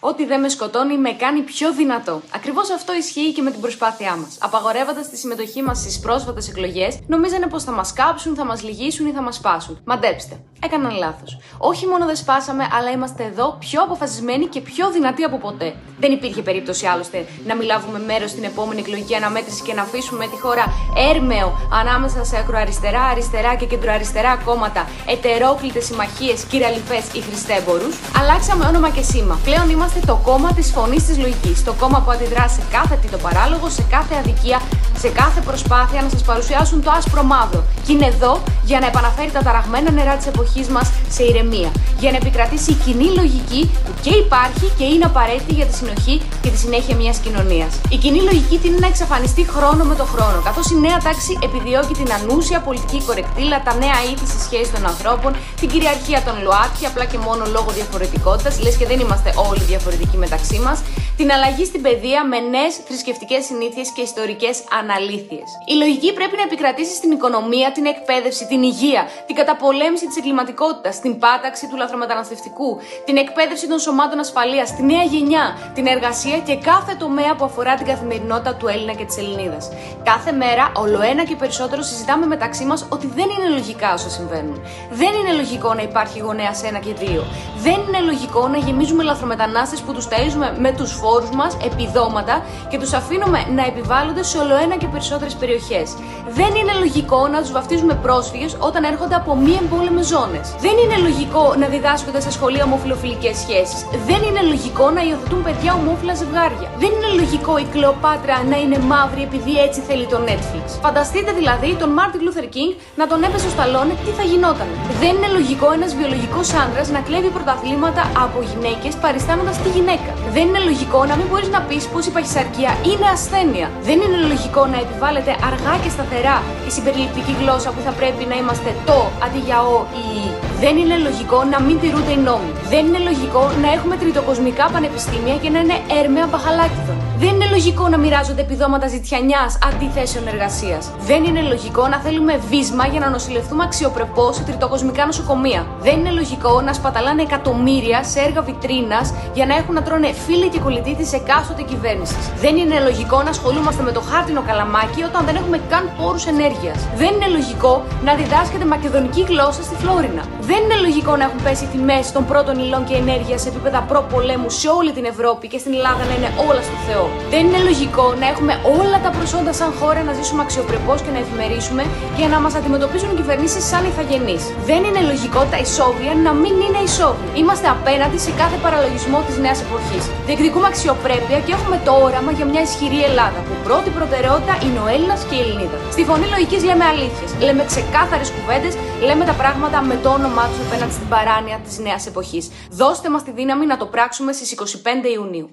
Ό,τι δεν με σκοτώνει με κάνει πιο δυνατό. Ακριβώς αυτό ισχύει και με την προσπάθειά μας. Απαγορεύοντας τη συμμετοχή μας στις πρόσφατες εκλογές, νομίζανε πως θα μας κάψουν, θα μας λυγίσουν ή θα μας σπάσουν. Μαντέψτε, έκαναν λάθος. Όχι μόνο δεν σπάσαμε, αλλά είμαστε εδώ πιο αποφασισμένοι και πιο δυνατοί από ποτέ. Δεν υπήρχε περίπτωση άλλωστε να μην λάβουμε μέρος στην επόμενη εκλογική αναμέτρηση και να αφήσουμε τη χώρα έρμεο ανάμεσα σε ακροαριστερά, αριστερά και κεντροαριστερά κόμματα, ετερόκλητες συμμαχίες, κυραλιφές ή χριστέμπορους. Αλλάξαμε όνομα και σήμα. Πλέον είμαστε το κόμμα της φωνής της λογικής. Το κόμμα που αντιδρά σε κάθε τι το παράλογο, σε κάθε αδικία, σε κάθε προσπάθεια να σας παρουσιάσουν το άσπρο μαύρο. Και είναι εδώ για να επαναφέρει τα ταραγμένα νερά της εποχής μας σε ηρεμία. Για να επικρατήσει η κοινή λογική που και υπάρχει και είναι απαραίτητη για τη συνοχή και τη συνέχεια μιας κοινωνίας. Η κοινή λογική τείνει να εξαφανιστεί χρόνο με το χρόνο, καθώς η νέα τάξη επιδιώκει την ανούσια πολιτική κορεκτήλα, τα νέα ήθη στη σχέση των ανθρώπων, την κυριαρχία των ΛΟΑΤΚΙ, απλά και μόνο λόγω διαφορετικότητας, λες και δεν είμαστε όλοι διαφορετικοί μεταξύ μας, την αλλαγή στην παιδεία με νέες θρησκευτικές συνήθειες και ιστορικές αναλήθειες. Η λογική πρέπει να επικρατήσει στην οικονομία, την εκπαίδευση, την υγεία, την καταπολέμηση της εγκληματικότητας, την πάταξη του λαθρομεταναστευτικού, την εκπαίδευση των σωμάτων ασφαλείας, τη νέα γενιά, την εργασία και κάθε τομέα που αφορά την καθημερινότητα του Έλληνα και της Ελληνίδας. Κάθε μέρα, ολοένα και περισσότερο συζητάμε μεταξύ μας ότι δεν είναι λογικά όσα συμβαίνουν. Δεν είναι λογικό να υπάρχει γονέας 1 και 2. Δεν είναι λογικό να γεμίζουμε λαθρομετανάστες που τους ταΐζουμε με τους φόρους μας, επιδόματα και τους αφήνουμε να επιβάλλονται σε ολοένα και περισσότερες περιοχές. Δεν είναι λογικό να τους βαφτίζουμε πρόσφυγες όταν έρχονται από μη εμπόλεμες ζώνες. Δεν είναι λογικό να διδάσκονται στα σχολεία ομοφυλοφιλικές σχέσεις. Δεν είναι λογικό να υιοθετούν παιδιά ομόφυλα ζευγάρια. Δεν είναι λογικό η Κλεοπάτρα να είναι μαύρη επειδή έτσι θέλει το Netflix. Φανταστείτε δηλαδή τον Μάρτιν Λούθερ Κίνγκ να τον έπεσε στο Σταλόνε, τι θα γινόταν. Δεν είναι λογικό ένας βιολογικός άντρας να κλέβει πρωταθλήματα από γυναίκες παριστάνοντας τη γυναίκα. Δεν είναι λογικό να μην μπορείς να πεις πως η παχυσαρκία είναι ασθένεια. Δεν είναι λογικό να επιβάλλεται αργά και σταθερά η συμπεριληπτική γλώσσα που θα πρέπει να είμαστε το αντί για ο ή. Δεν είναι λογικό να μην τηρούνται οι νόμοι. Δεν είναι λογικό να έχουμε τριτοκοσμικά πανεπιστήμια και να είναι έρμεα μπαχαλάκιδων. Δεν είναι λογικό να μοιράζονται επιδόματα ζητιανιάς αντί θέσεων εργασίας. Δεν είναι λογικό να θέλουμε βίσμα για να νοσηλευτούμε αξιοπρεπώς σε τριτοκοσμικά νοσοκομεία. Δεν είναι λογικό να σπαταλάνε εκατομμύρια σε έργα βιτρίνας για να έχουν να τρώνε φίλοι και κολλητοί της εκάστοτε κυβέρνησης. Δεν είναι λογικό να ασχολούμαστε με το χάρτινο καλαμάκι όταν δεν έχουμε καν πόρους ενέργειας. Δεν είναι λογικό να διδάσκεται μακεδονική γλώσσα στη Φλόρινα. Δεν είναι λογικό να έχουν πέσει οι τιμές των πρώτων υλών και ενέργειας σε επίπεδα προπολέμου σε όλη την Ευρώπη και στην Ελλάδα να είναι όλα στο Θεό. Δεν είναι λογικό να έχουμε όλα τα προσόντα σαν χώρα να ζήσουμε αξιοπρεπώς και να ευημερίσουμε και να μας αντιμετωπίζουν οι κυβερνήσεις σαν ηθαγενείς. Δεν είναι λογικό τα ισόβια να μην είναι ισόβια. Είμαστε απέναντι σε κάθε παραλογισμό της νέας εποχής. Διεκδικούμε αξιοπρέπεια και έχουμε το όραμα για μια ισχυρή Ελλάδα που πρώτη προτεραιότητα είναι ο Έλληνας και η Ελληνίδα. Στη Φωνή Λογικής λέμε αλήθειες, λέμε ξεκάθαρες κουβέντες, λέμε τα πράγματα με το όνομά τους απέναντι στην παράνοια της νέας εποχής. Δώστε μας τη δύναμη να το πράξουμε στις 25 Ιουνίου.